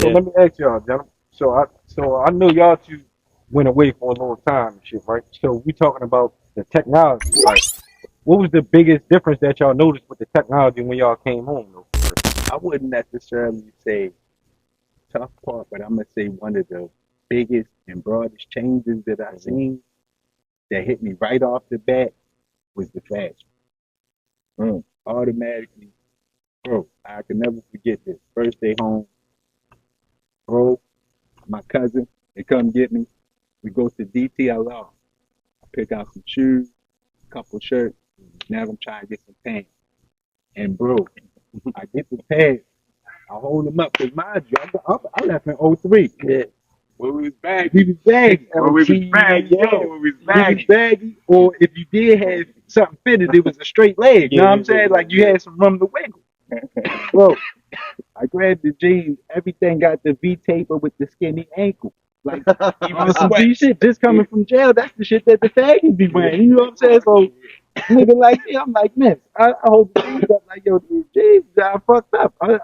So let me ask y'all, gentlemen. So I know y'all two went away for a long time and shit, right? So we talking about the technology. Like, what was the biggest difference that y'all noticed with the technology when y'all came home, though? I wouldn't necessarily say tough part, but I'm gonna say one of the biggest and broadest changes that I seen that hit me right off the bat was the fast. Automatically, bro. I can never forget this. First day home, bro. My cousin, they come get me. We go to DTLR. I pick out some shoes, a couple shirts. Now I'm trying to get some pants. And bro, I get the pants. I hold them up because mind you, I left in '03. Yeah. When we was baggy. We was baggy. When we was baggy, Yeah. yo, when we was We was baggy. baggy, or if you did have something fitted, it was a straight leg. You know what I'm saying? Like you had some room to wiggle. Bro, I grabbed the jeans. Everything got the V taper with the skinny ankle. Like on some G shit. Just coming from jail, that's the shit that the faggots be wearing. You know what I'm saying? So nigga like me, I'm like, man, I hold the jeans up like, yo, these jeans got fucked up. And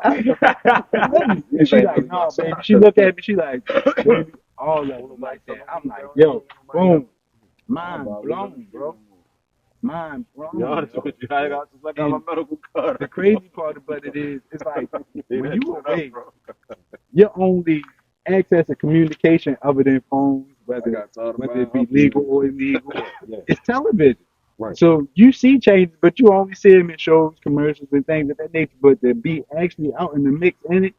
she like, no, baby. She look at me, she like, baby, all of them like that. I'm like, yo, boom, mind blown, bro. Mind blown. Be honest with you, I got just like on my And medical card. the crazy part about it is, it's like when you away, your only access to communication other than phones, whether it be legal or illegal, is television. Right. So you see changes, but you only see them in shows, commercials, and things of that nature. But to be actually out in the mix in it,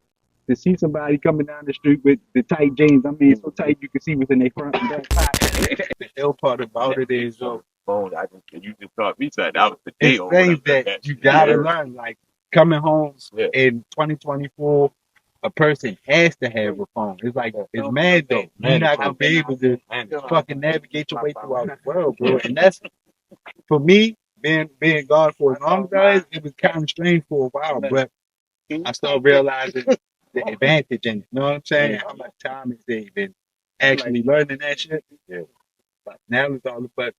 to see somebody coming down the street with the tight jeans, I mean, so tight you can see what's in their front and back pocket. The ill part about it is, Phone, you just taught me something. That was the day it's over things that you gotta learn. Like coming home in 2024, a person has to have a phone. It's like it's mad though. You're not gonna be able to fucking navigate your way throughout the world, bro. And that's for me, being gone for as long as I was, it was kind of strange for a while, but I started realizing the advantage in it. You know what I'm saying? How much time is saved and actually learning that shit. But now it's all about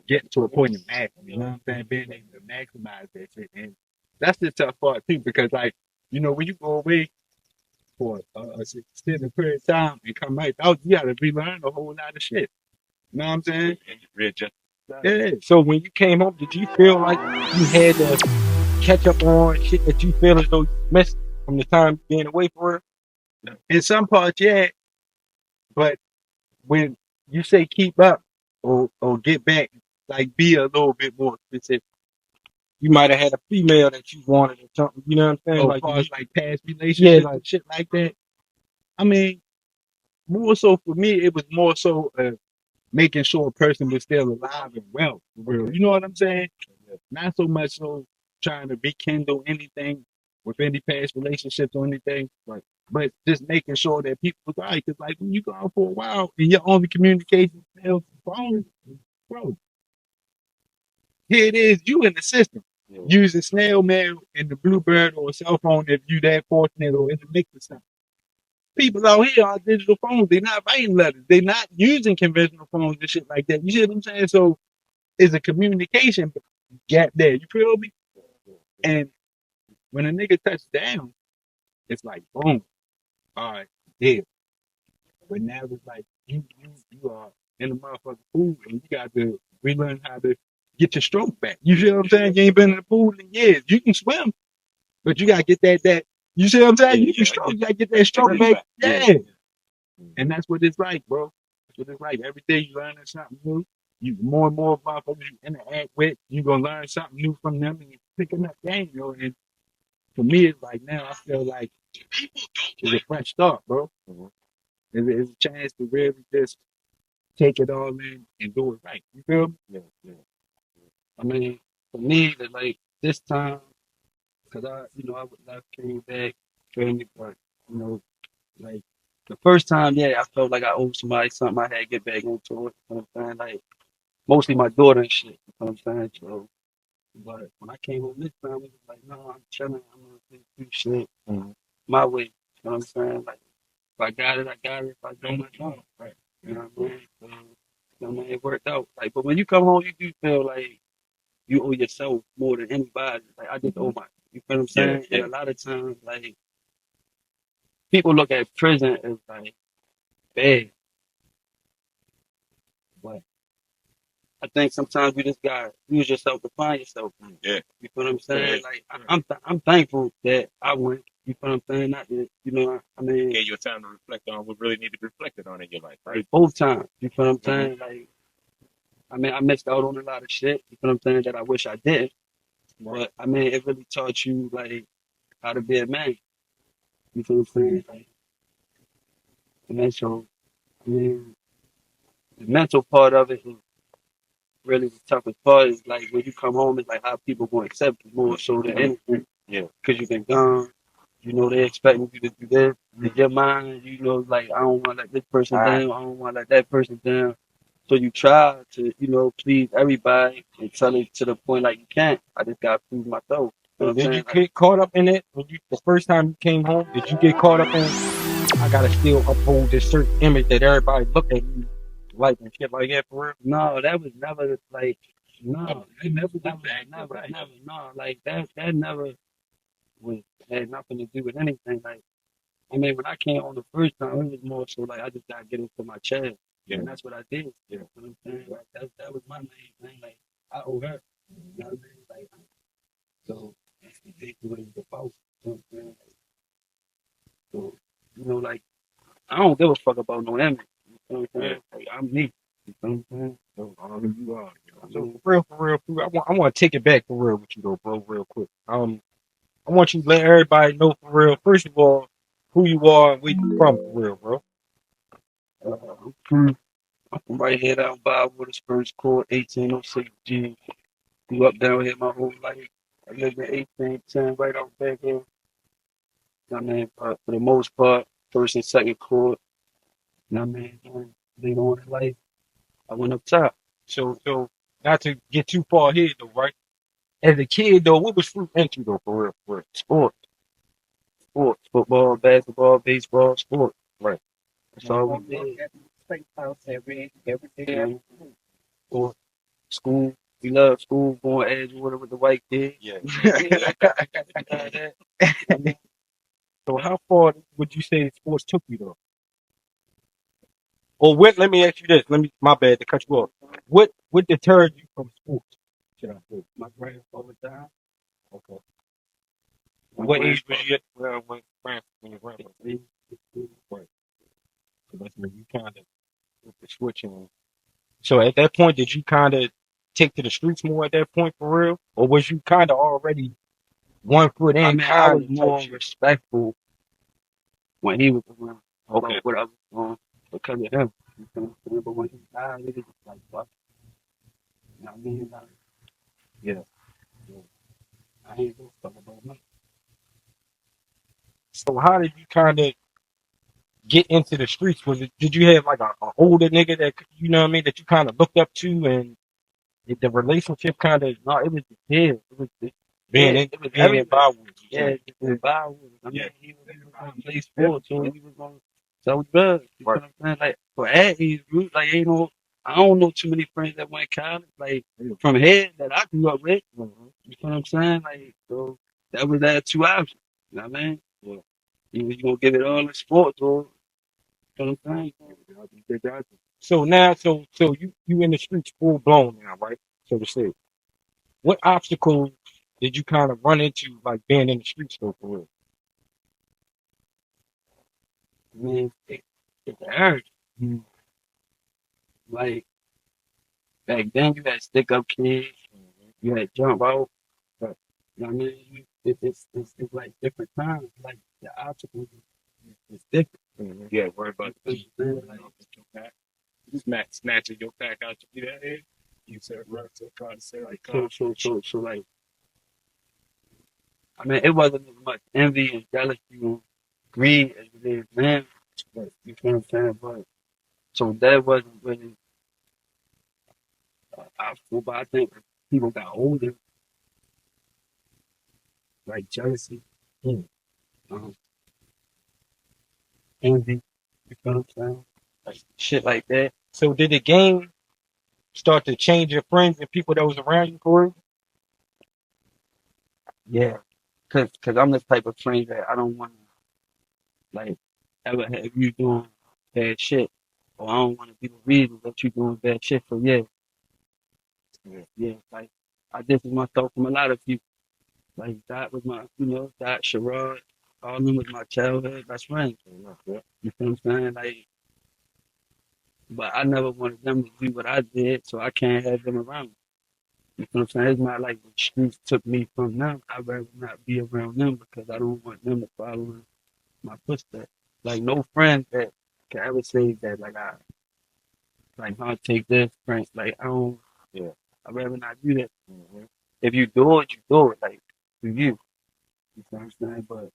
getting to a point of mastery. You know what I'm saying? Being able to maximize that shit. And that's the tough part too, because like, you know, when you go away for a extended period of time and come right out, you gotta relearn a whole lot of shit. You know what I'm saying? Yeah. So when you came home, did you feel like you had to catch up on shit that you feel as though you missed from the time being away for real? In some parts, yeah, but when you say keep up or get back, like be a little bit more specific. You might have had a female that you wanted or something. You know what I'm saying? Or Like, parts like past yeah, relationships like and shit like that. I mean, more so for me, it was more so making sure a person was still alive and well, for real. You know what I'm saying? Not so much so trying to rekindle anything with any past relationships or anything, but just making sure that people was all right. Because like when you gone for a while and your only communication is phone, bro, here it is, you in the system. Using snail mail and the bluebird or a cell phone if you that fortunate or in the mix of something. People out here on digital phones, they're not writing letters. They're not using conventional phones and shit like that. You see what I'm saying? So it's a communication gap there. You feel me? And when a nigga touches down, it's like boom. All right, yeah. But now it's like you are in the motherfucking pool and you got to relearn how to get your stroke back. You see what I'm saying? You ain't been in the pool in years. You can swim, but you gotta get that. You see what I'm saying? You can stroke. You gotta get that stroke back. Yeah. And that's what it's like, bro. That's what it's like. Every day you learning something new. You more and more motherfuckers you interact with, you gonna learn something new from them and you picking up game, you know. And for me, it's like now I feel like it's a fresh start, bro. It's a chance to really just take it all in and do it right. You feel me? I mean, for me, that like this time, cause I came back, feel me, but you know, like the first time, yeah, I felt like I owed somebody something. I had to get back into it. You know what I'm saying? Like mostly my daughter and shit. You know what I'm saying? So, but when I came home this time, it was like, no, I'm chilling. I'm gonna do shit my way. You know what I'm saying? Like if I got it, I got it. If I don't, I don't. Right. You know what I mean? So, you know, man, it worked out. Like, but when you come home, you do feel like you owe yourself more than anybody. Like I just owe my, you feel what I'm saying? And a lot of times, like people look at prison as like bad, but I think sometimes you just gotta use yourself to find yourself. Yeah. You feel what I'm saying? Yeah. Like I'm thankful that I went. You feel what I'm saying? Not that, you know. I mean, Gave you a time to reflect on what really needed to be reflected on in your life, right? like both times. You feel what I'm Mm-hmm. saying? Like I mean, I missed out on a lot of shit. You feel what I'm saying? That I wish I didn't. Right. But I mean, it really taught you like how to be a man. You feel what I'm saying? Like, and then so I mean, the mental part of it is really the toughest part. Is like when you come home, it's like how people gonna accept you more so than anything. Yeah. Because you've been gone. You know they expecting you to do this. In your mind, you know, like I don't want to let this person down. I don't want to let that person down. So you try to, you know, please everybody until it to the point like you can't. I just gotta prove myself. You know what I'm Did you saying? Like, get caught up in it when you the first time you came home? Did you get caught up in? I gotta still uphold this certain image that everybody look at you like and shit like that for real. no, that was never like no, It never went never, back. never, Right. never, no, like that never was had nothing to do with anything. Like I mean, when I came on the first time, it was more so like I just gotta get into my chest, Yeah. and that's what I did. Yeah. You know what I'm saying? Like that was my main thing. Like I owe her. You know what I mean? Like so that's exactly what it was about. You know what I'm saying? So you know, like I don't give a fuck about no image. You know what I'm saying? Like I'm me. You know what I'm saying? So who you are. I So mean, for real, I want to take it back for real with you though, bro, real quick. I want you to let everybody know for real. First of all, who you are and where you from for real, bro. I'm from right here down by Waters First Court, 1806 G. Grew up down here my whole life. I lived in 1810 right out back here. I mean, for the most part, first and second court. I mean, later on in life, I went up top. So not to get too far ahead though, right? As a kid though, what was Froop into though for real, for real? Sports, football, basketball, baseball, sports. Right. That's all we did. Every And sports, school. We love school, going Edgewater with the white kids. Yeah. That. I mean, So how far would you say sports took you though? Or what? Let me ask you this. My bad to cut you off. What deterred you from sports? Should I say? my grandfather died. Okay. My What age was grandfather. you at when your grandfather? Right. So that's when you kind of with the switching. So at that point, did you kind of take to the streets more at that point for real, or was you kind of already 1 foot I in, mean, I kind was of type more shit? respectful when he was around Okay. about what I was doing because of him. You know what I'm saying? But when he died, it was just like, fuck. You know what I mean? Like, Yeah. I ain't gonna fuck about nothing. So how did you kind of get into the streets? Was it did you have like a older nigga that you know what I mean that you kind of looked up to and the relationship kind of No, it was the kids. being in It was being in everything. Bywoods? Yeah, just the Bible. I mean, Yeah. he was gonna play sports, so he was gonna sell drugs. You know Right. what I'm saying? Like for at age group, like ain't no, I don't know too many friends that went college. Like from here that I grew up with. Mhm. You know what I'm saying? Like so that was that two options. You know what I mean? Yeah. You gonna give it all in sports, or you know what I'm saying? So now, so you in the streets full blown now, right? So to say, what obstacles did you kind of run into like being in the streets though for real? I mean, it's the urge. Mhm. Like back then, you had stick up kids, you had jump out. But you know what I mean? It's like different times. Like the obstacles is different. Yeah. Worry about You know what I'm saying? like snatching your pack out your head. You said run to try to say like So like I mean, it wasn't as much envy and jealousy and greed as it is now. But you know what I'm saying? But so that wasn't really obstacle. But I think as people got older, like jealousy, Mm. um, envy. You know what I'm saying? Like shit like that. So did the game start to change your friends and people that was around you for real? Yeah, cause I'm the type of friend that I don't want to like. ever have you doing bad shit, or I don't want to be the reason that you doing bad shit. So yeah, like I distance myself from a lot of people. Like that was my, that Sherrod, all of them was my childhood best friends. You feel what I'm saying? Like, but I never wanted them to do what I did, so I can't have them around me. You feel what I'm saying? It's not like the streets took me from them. I'd rather not be around them because I don't want them to follow in my footsteps. Like no friend that can ever say that like I'll take this friend. Like I don't. Yeah, I'd rather not do that. If you do it, you do it. Like for you. You feel what I'm saying? But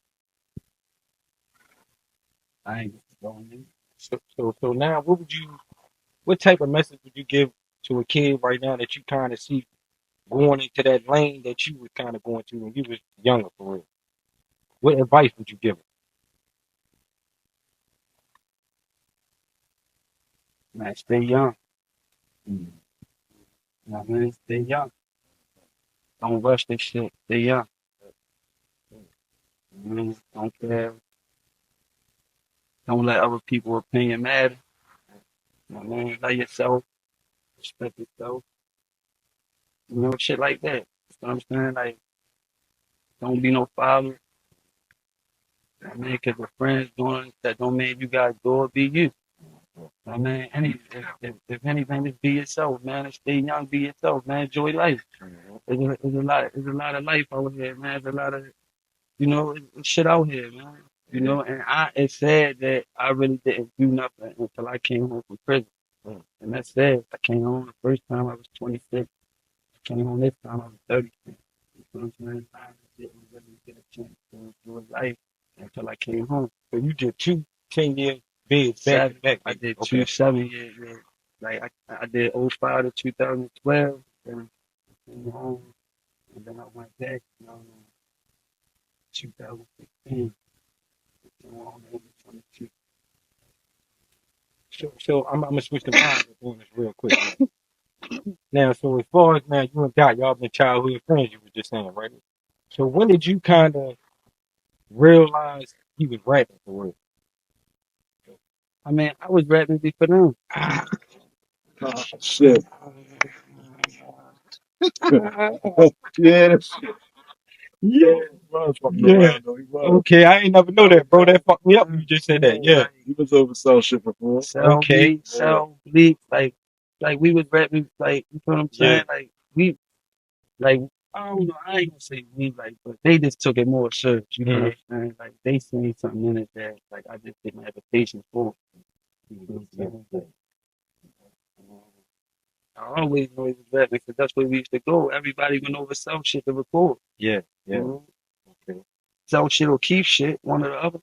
I ain't going in. So now, what type of message would you give to a kid right now that you kind of see going into that lane that you was kind of going to when you was younger, for real? What advice would you give them? Man, stay young. You know what I mean? Stay young. Don't rush this shit. Stay young. Don't care. Don't let other people's opinion matter. You know what I mean? Love yourself. Respect yourself. Shit like that. You know what I'm saying? Like, don't be no follower. I mean, because the friends doing that don't mean you gotta do it. Be you. I mean, if anything, just be yourself, man. And stay young, be yourself, man. Enjoy life. There's a lot of life out here, man. There's a lot of, shit out here, man. And it's sad that I really didn't do nothing until I came home from prison. And that's sad. I came home the first time I was 26. I came home this time I was 30. You know what I'm saying? I didn't really get a chance to enjoy life until I came home. So you did 2 10-year bids back to Seven. back. I did Okay. 2 7 years. Yeah. Like I did '05 to 2012. Then I came home, and then I went back. 2016. Came home in 22. So I'm gonna switch the lines on this real quick. Now, so as far as now, you and Dot, y'all been childhood friends. You were just saying, right? So when did you kind of realize he was rapping for real? I mean, I was rapping before them. Oh, shit. Yeah, that's- yeah, he was fucking Yeah. around though. He was. Okay, I ain't never know that, bro. That fucked me up when you just said that. Yeah. He was over some shit before. Sell Okay. beats, sell leaks, like we was rapping, like you know what I'm Yeah. saying? Like we, like I don't know, I ain't gonna say we, like, but they just took it more serious. You know what I'm saying? Like they seen something in it that like I just didn't have the patience for. You know what I'm saying? I always knew it was rapping because that's where we used to go. Everybody went over sell shit to record. Yeah. You Yeah. know? Okay. Sell shit or keep shit, one or the other.